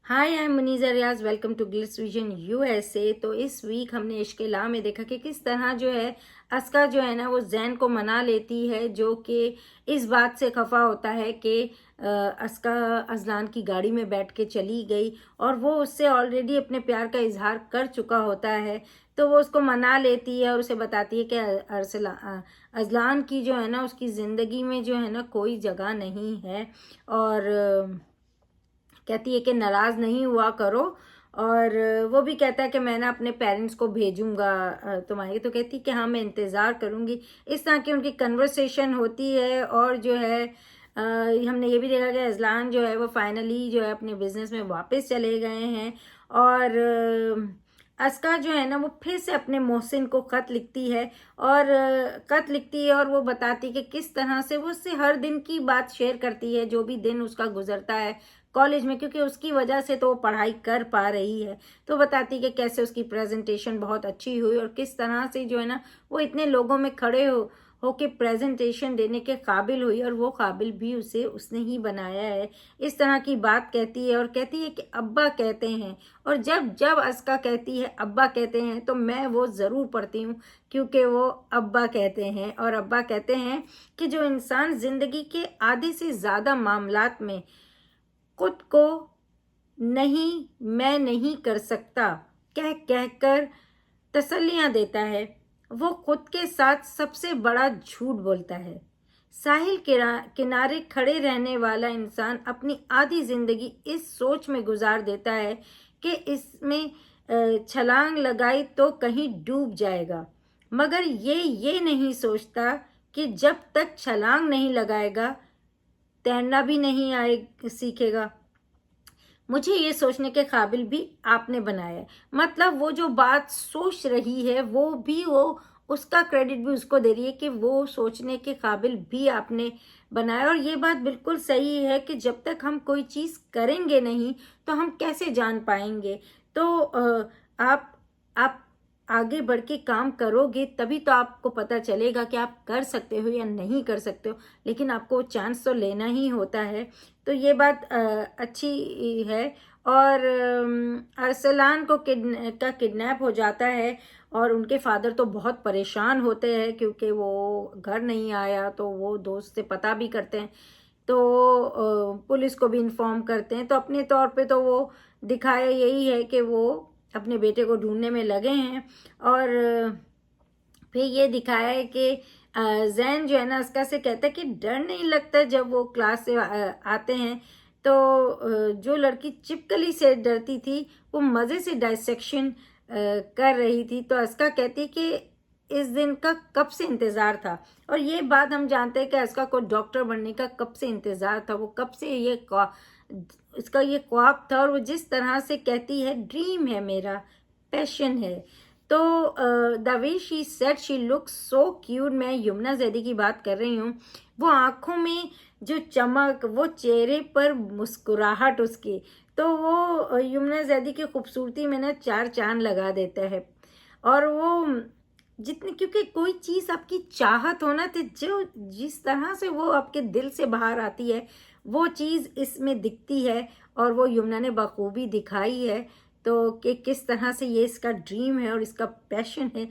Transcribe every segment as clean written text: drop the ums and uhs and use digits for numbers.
Hi, I am Muneeza Riaz. Welcome to Glitz Vision USA. तो इस week हमने इश्क़ ला में देखा कि किस तरह जो है अस्का जो है ना वो जैन को मना लेती है, जो कि इस बात से खफा होता है कि अस्का अजलान की गाड़ी में बैठ के चली गई और वो उससे ऑलरेडी अपने प्यार का इजहार कर चुका होता है। तो वो उसको मना लेती है और उसे बताती है कि अजलान की जो है ना उसकी ज़िंदगी में जो है ना कोई जगह नहीं है। और कहती है कि नाराज़ नहीं हुआ करो। और वो भी कहता है कि मैं ना अपने पेरेंट्स को भेजूंगा तुम्हारे। तो कहती है कि हाँ, मैं इंतज़ार करूंगी। इस तरह की उनकी कन्वर्सेशन होती है। और जो है हमने ये भी देखा कि अजलान जो है वो फाइनली जो है अपने बिजनेस में वापस चले गए हैं। और अस्का जो है ना वो फिर से अपने मोहसिन को ख़त लिखती है। और ख़त लिखती है और वो बताती है कि किस तरह से वो उससे हर दिन की बात शेयर करती है, जो भी दिन उसका गुजरता है कॉलेज में, क्योंकि उसकी वजह से तो वो पढ़ाई कर पा रही है। तो बताती कि कैसे उसकी प्रेजेंटेशन बहुत अच्छी हुई और किस तरह से जो है ना वो इतने लोगों में खड़े होके प्रेजेंटेशन देने के काबिल हुई, और वो काबिल भी उसे उसने ही बनाया है। इस तरह की बात कहती है और कहती है कि अब्बा कहते हैं। और जब जब अस्का कहती है अब्बा कहते हैं तो मैं वो ज़रूर पढ़ती हूँ, क्योंकि वो अब्बा कहते हैं। और अब्बा कहते हैं कि जो इंसान ज़िंदगी के आधे से ज़्यादा मामलात में खुद को नहीं, मैं नहीं कर सकता कह कहकर तसल्लियां देता है, वो खुद के साथ सबसे बड़ा झूठ बोलता है। साहिल किनारे खड़े रहने वाला इंसान अपनी आधी जिंदगी इस सोच में गुजार देता है कि इसमें छलांग लगाई तो कहीं डूब जाएगा, मगर ये नहीं सोचता कि जब तक छलांग नहीं लगाएगा तैरना भी नहीं आए सीखेगा। मुझे ये सोचने के काबिल भी आपने बनाया है। मतलब वो जो बात सोच रही है वो उसका क्रेडिट भी उसको दे रही है कि वो सोचने के काबिल भी आपने बनाया। और ये बात बिल्कुल सही है कि जब तक हम कोई चीज़ करेंगे नहीं तो हम कैसे जान पाएंगे। तो आप आगे बढ़ के काम करोगे तभी तो आपको पता चलेगा कि आप कर सकते हो या नहीं कर सकते हो, लेकिन आपको चांस तो लेना ही होता है। तो ये बात अच्छी है। और अरसलान को किडनैप हो जाता है और उनके फादर तो बहुत परेशान होते हैं, क्योंकि वो घर नहीं आया। तो वो दोस्त से पता भी करते हैं, तो पुलिस को भी इन्फॉर्म करते हैं। तो अपने तौर पे तो वो दिखाया यही है कि वो अपने बेटे को ढूंढने में लगे हैं। और फिर ये दिखाया है कि जैन जो है ना अस्का से कहता है कि डर नहीं लगता जब वो क्लास से आते हैं। तो जो लड़की चिपकली से डरती थी वो मज़े से डाइसेक्शन कर रही थी। तो अस्का कहती कि इस दिन का कब से इंतज़ार था। और ये बात हम जानते हैं कि अस्का को डॉक्टर बनने का कब से इंतज़ार था, वो कब से इसका ये ख्वाब था। और वो जिस तरह से कहती है ड्रीम है मेरा, पैशन है। तो the way she said she look so cute. मैं यमुना जैदी की बात कर रही हूँ। वो आंखों में जो चमक, वो चेहरे पर मुस्कुराहट उसकी, तो वो यमुना जैदी की खूबसूरती में ना चार चांद लगा देता है। और वो जितनी, क्योंकि कोई चीज़ आपकी चाहत हो ना, तो जो जिस तरह से वो आपके दिल से बाहर आती है वो चीज़ इसमें दिखती है। और वो यमुना ने बखूबी दिखाई है। तो कि किस तरह से ये इसका ड्रीम है और इसका पैशन है,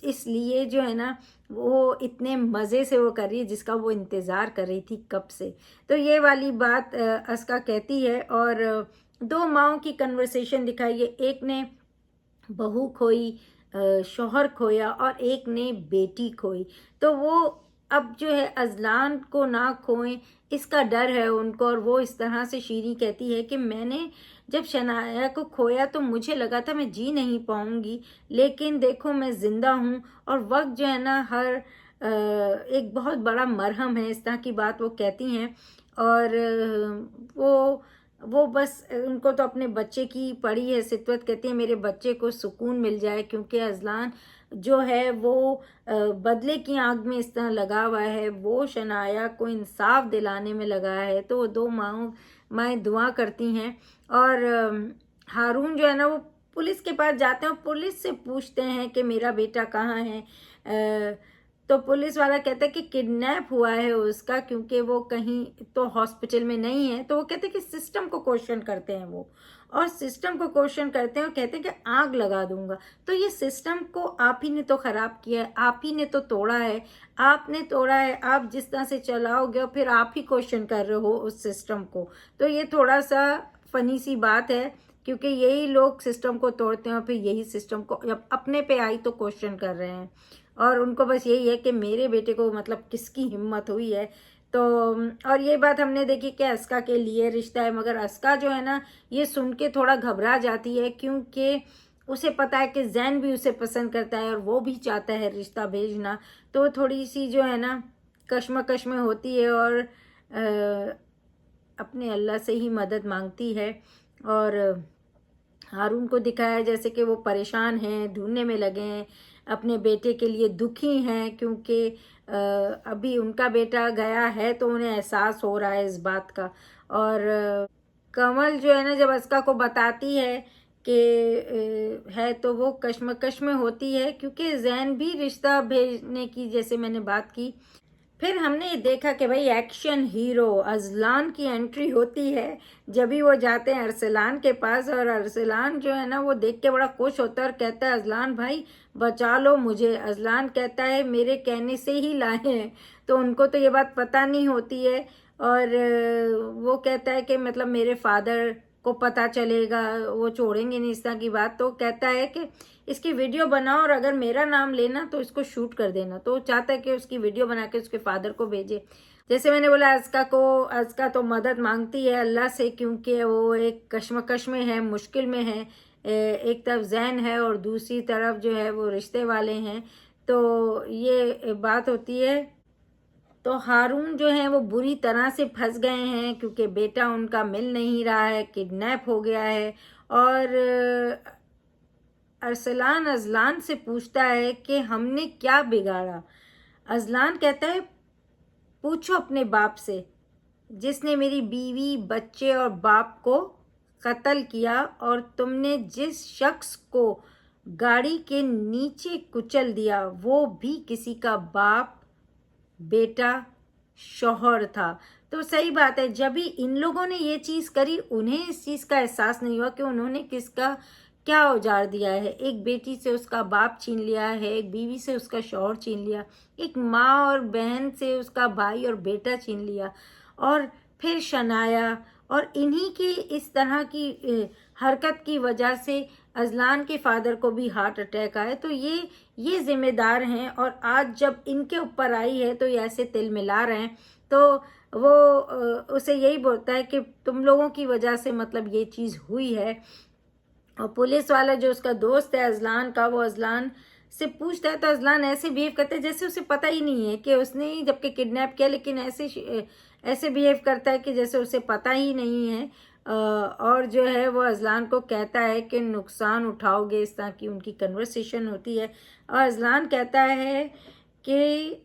इसलिए जो है ना वो इतने मज़े से वो कर रही है जिसका वो इंतज़ार कर रही थी कब से। तो ये वाली बात अस्का कहती है। और दो माओं की कन्वर्सेशन दिखाई है। एक ने बहू खोई, शौहर खोया, और एक ने बेटी खोई। तो वो अब जो है अजलान को ना खोएं इसका डर है उनको। और वो इस तरह से शीरी कहती है कि मैंने जब शनाया को खोया तो मुझे लगा था मैं जी नहीं पाऊंगी, लेकिन देखो मैं ज़िंदा हूँ। और वक्त जो है ना हर एक बहुत बड़ा मरहम है, इस तरह की बात वो कहती हैं। और वो बस उनको तो अपने बच्चे की पड़ी है सितवत। कहती है मेरे बच्चे को सुकून मिल जाए, क्योंकि अजलान जो है वो बदले की आग में इस तरह लगा हुआ है, वो शनाया को इंसाफ दिलाने में लगा है। तो वो दो माएँ दुआ करती हैं। और हारून जो है ना वो पुलिस के पास जाते हैं और पुलिस से पूछते हैं कि मेरा बेटा कहाँ है। तो पुलिस वाला कहता है कि किडनैप हुआ है उसका, क्योंकि वो कहीं तो हॉस्पिटल में नहीं है। तो वो कहते हैं कि सिस्टम को क्वेश्चन करते हैं वो, और सिस्टम को क्वेश्चन करते हैं और कहते हैं कि आग लगा दूंगा। तो ये सिस्टम को आप ही ने तो खराब किया है, आप ही ने तो तोड़ा है, आपने तोड़ा है, आप जिस तरह से चलाओगे और फिर आप ही क्वेश्चन कर रहे हो उस सिस्टम को। तो ये थोड़ा सा फनी सी बात है, क्योंकि यही लोग सिस्टम को तोड़ते हैं और फिर यही सिस्टम को जब अपने पे आई तो क्वेश्चन कर रहे हैं। और उनको बस यही है कि मेरे बेटे को मतलब किसकी हिम्मत हुई है। तो और ये बात हमने देखी कि अस्का के लिए रिश्ता है, मगर अस्का जो है ना ये सुन के थोड़ा घबरा जाती है, क्योंकि उसे पता है कि जैन भी उसे पसंद करता है और वो भी चाहता है रिश्ता भेजना। तो थोड़ी सी जो है ना कश्मकश में होती है और अपने अल्लाह से ही मदद मांगती है। और हारून को दिखाया जैसे कि वो परेशान हैं, ढूंढने में लगे हैं, अपने बेटे के लिए दुखी हैं, क्योंकि अभी उनका बेटा गया है तो उन्हें एहसास हो रहा है इस बात का। और कमल जो है ना जब अस्का को बताती है कि है, तो वो कश्मकश में होती है, क्योंकि जैन भी रिश्ता भेजने की जैसे मैंने बात की। फिर हमने देखा कि भाई एक्शन हीरो अजलान की एंट्री होती है जब भी वो जाते हैं अरसलान के पास, और अरसलान जो है ना वो देख के बड़ा खुश होता है और कहता है अजलान भाई बचा लो मुझे। अजलान कहता है मेरे कहने से ही लाए हैं। तो उनको तो ये बात पता नहीं होती है, और वो कहता है कि मतलब मेरे फादर को पता चलेगा, वो छोड़ेंगे नहीं इस तरह की बात। तो कहता है कि इसकी वीडियो बनाओ और अगर मेरा नाम लेना तो इसको शूट कर देना। तो वो चाहता है कि उसकी वीडियो बना के उसके फादर को भेजे। जैसे मैंने बोला अस्का तो मदद मांगती है अल्लाह से, क्योंकि वो एक कश्मकश में है, मुश्किल में है। एक तरफ जैन है और दूसरी तरफ जो है वो रिश्ते वाले हैं। तो ये बात होती है। तो हारून जो है वो बुरी तरह से फंस गए हैं, क्योंकि बेटा उनका मिल नहीं रहा है, किडनैप हो गया है। और अरसलान अजलान से पूछता है कि हमने क्या बिगाड़ा। अजलान कहता है पूछो अपने बाप से, जिसने मेरी बीवी बच्चे और बाप को कत्ल किया, और तुमने जिस शख्स को गाड़ी के नीचे कुचल दिया वो भी किसी का बाप बेटा शौहर था। तो सही बात है, जब भी इन लोगों ने ये चीज़ करी उन्हें इस चीज़ का एहसास नहीं हुआ कि उन्होंने किसका क्या उजाड़ दिया है। एक बेटी से उसका बाप छीन लिया है, एक बीवी से उसका शौहर छीन लिया, एक माँ और बहन से उसका भाई और बेटा छीन लिया, और फिर शनाया। और इन्हीं की इस तरह की हरकत की वजह से अजलान के फादर को भी हार्ट अटैक आया। तो ये जिम्मेदार हैं, और आज जब इनके ऊपर आई है तो ये ऐसे तिल मिला रहे हैं। तो वो उसे यही बोलता है कि तुम लोगों की वजह से मतलब ये चीज़ हुई है। और पुलिस वाला जो उसका दोस्त है अजलान का, वो अजलान से पूछता है तो अजलान ऐसे बिहेव करता है जैसे उसे पता ही नहीं है कि उसने ही जबकि किडनैप किया, लेकिन ऐसे बिहेव करता है कि जैसे उसे पता ही नहीं है। और जो है वो अजलान को कहता है कि नुकसान उठाओगे, इस तरह की उनकी कन्वर्सेशन होती है। और अजलान कहता है कि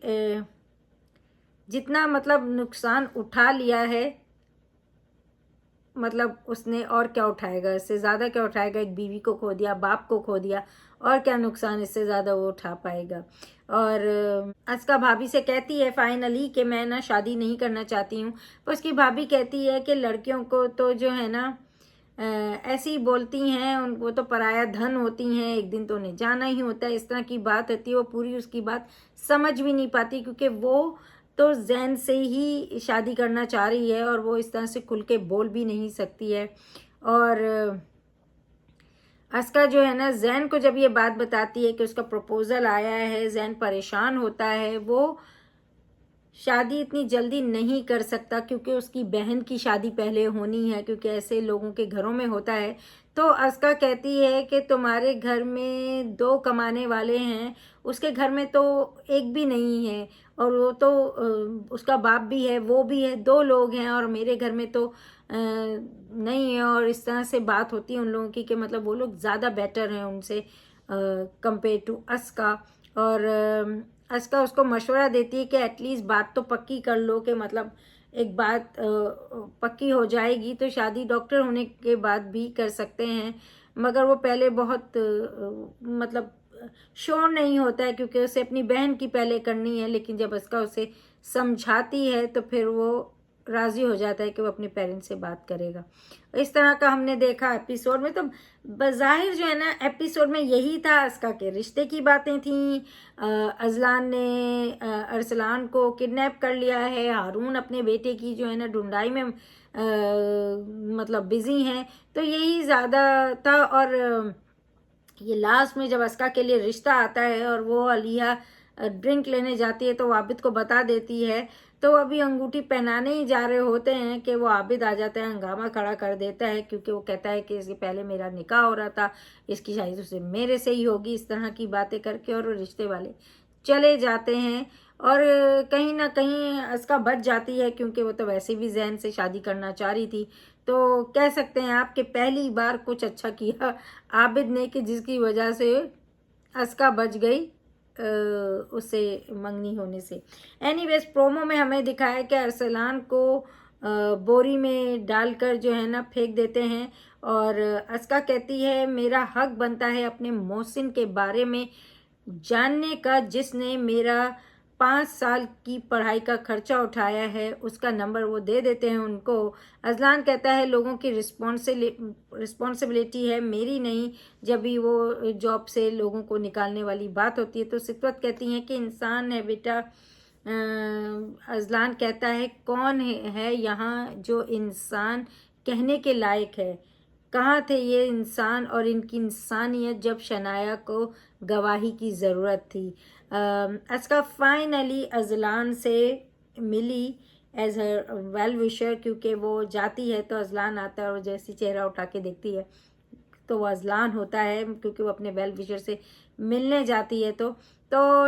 जितना मतलब नुकसान उठा लिया है, मतलब उसने और क्या उठाएगा, इससे ज़्यादा क्या उठाएगा। एक बीवी को खो दिया, बाप को खो दिया, और क्या नुकसान इससे ज़्यादा वो उठा पाएगा। और अस्का भाभी से कहती है फाइनली कि मैं ना शादी नहीं करना चाहती हूँ। पर उसकी भाभी कहती है कि लड़कियों को तो जो है ना ऐसे ही बोलती हैं, उनको तो पराया धन होती हैं, एक दिन तो उन्हें जाना ही होता है, इस तरह की बात होती है। वो पूरी उसकी बात समझ भी नहीं पाती, क्योंकि वो तो जैन से ही शादी करना चाह रही है और वो इस तरह से खुल के बोल भी नहीं सकती है। और अस्का जो है ना जैन को जब ये बात बताती है कि उसका प्रपोजल आया है, जैन परेशान होता है। वो शादी इतनी जल्दी नहीं कर सकता क्योंकि उसकी बहन की शादी पहले होनी है, क्योंकि ऐसे लोगों के घरों में होता है। तो अस्का कहती है कि तुम्हारे घर में 2 कमाने वाले हैं, उसके घर में तो एक भी नहीं है, और वो तो उसका बाप भी है, वो भी है, 2 लोग हैं, और मेरे घर में तो नहीं है। और इस तरह से बात होती है उन लोगों की कि मतलब वो लोग ज़्यादा बेटर हैं उनसे कंपेयर टू अस्का। और अस्का उसको मशवरा देती है कि एटलीस्ट बात तो पक्की कर लो, कि मतलब एक बात पक्की हो जाएगी तो शादी डॉक्टर होने के बाद भी कर सकते हैं। मगर वो पहले बहुत मतलब श्योर नहीं होता है क्योंकि उसे अपनी बहन की पहले करनी है, लेकिन जब अस्का उसे समझाती है तो फिर वो राज़ी हो जाता है कि वो अपने पेरेंट्स से बात करेगा। इस तरह का हमने देखा एपिसोड में। तो बज़ाहिर जो है ना एपिसोड में यही था, अस्का के रिश्ते की बातें थीं। अजलान ने अरसलान को किडनैप कर लिया है, हारून अपने बेटे की जो है ना ढूंढाई में मतलब बिजी हैं, तो यही ज़्यादा था। और ये लास्ट में जब अस्का के लिए रिश्ता आता है और वो अलिया ड्रिंक लेने जाती है तो वो आबिद को बता देती है, तो अभी अंगूठी पहनाने ही जा रहे होते हैं कि वो आबिद आ जाता है, हंगामा खड़ा कर देता है क्योंकि वो कहता है कि इसके पहले मेरा निकाह हो रहा था, इसकी शादी तो सिर्फ मेरे से ही होगी, इस तरह की बातें करके। और वो रिश्ते वाले चले जाते हैं और कहीं ना कहीं अस्का बच जाती है क्योंकि वो तो वैसे भी जैन से शादी करना चाह रही थी। तो कह सकते हैं आपके पहली बार कुछ अच्छा किया आबिद ने कि जिसकी वजह से अस्का बच गई उससे मंगनी होने से। एनीवेज प्रोमो में हमें दिखाया कि अरसलान को बोरी में डालकर जो है ना फेंक देते हैं और अस्का कहती है मेरा हक बनता है अपने मोहसिन के बारे में जानने का जिसने मेरा 5 साल की पढ़ाई का खर्चा उठाया है, उसका नंबर वो दे देते हैं उनको। अजलान कहता है लोगों की रिस्पॉन्सिबिलिटी है, मेरी नहीं, जब भी वो जॉब से लोगों को निकालने वाली बात होती है। तो सितवत कहती हैं कि इंसान है बेटा। अजलान कहता है कौन है यहाँ जो इंसान कहने के लायक है, कहाँ थे ये इंसान और इनकी इंसानियत जब शनाया को गवाही की ज़रूरत थी। अस्का फाइनली अजलान से मिली एज हर वेल विशर, क्योंकि वो जाती है तो अजलान आता है और जैसी चेहरा उठा के देखती है तो वो अजलान होता है क्योंकि वो अपने वेल विशर से मिलने जाती है। तो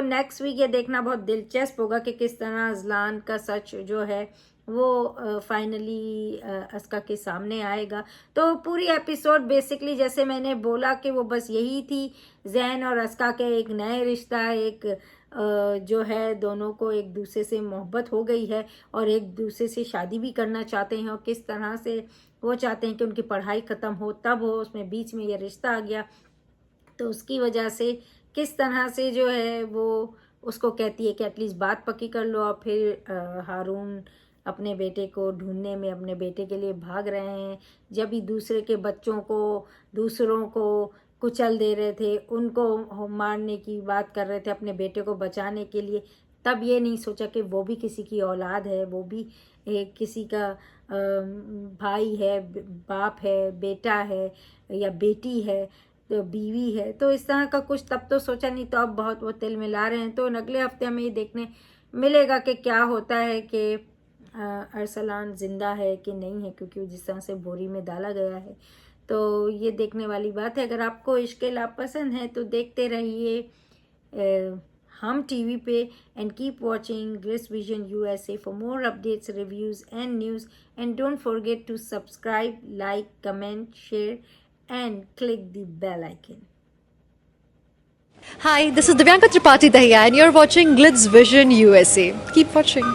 नेक्स्ट वीक ये देखना बहुत दिलचस्प होगा कि किस तरह अजलान का सच जो है वो फाइनली अस्का के सामने आएगा। तो पूरी एपिसोड बेसिकली जैसे मैंने बोला कि वो बस यही थी, जैन और अस्का के एक नए रिश्ता, एक जो है दोनों को एक दूसरे से मोहब्बत हो गई है और एक दूसरे से शादी भी करना चाहते हैं और किस तरह से वो चाहते हैं कि उनकी पढ़ाई ख़त्म हो तब हो, उसमें बीच में ये रिश्ता आ गया तो उसकी वजह से किस तरह से जो है वो उसको कहती है कि एटलीस्ट बात पक्की कर लो। और फिर हारून अपने बेटे को ढूंढने में अपने बेटे के लिए भाग रहे हैं। जब भी दूसरे के बच्चों को दूसरों को कुचल दे रहे थे, उनको मारने की बात कर रहे थे अपने बेटे को बचाने के लिए, तब ये नहीं सोचा कि वो भी किसी की औलाद है, वो भी किसी का भाई है, बाप है, बेटा है या बेटी है, तो बीवी है। तो इस तरह का कुछ तब तो सोचा नहीं, तो अब बहुत वो तिल मिला रहे हैं। तो अगले हफ्ते हमें ये देखने मिलेगा कि क्या होता है कि अरसलान ज़िंदा है कि नहीं है, क्योंकि जिस तरह से बोरी में डाला गया है। तो ये देखने वाली बात है। अगर आपको इश्क़ लाप पसंद है तो देखते रहिए हम टीवी पे and keep watching Gliss Vision USA for more updates, reviews and news. And don't forget to subscribe, like, comment, share and click the bell icon. Hi, this is Divyanka Tripathi Dahiya and you're watching Glitz Vision USA. Keep watching.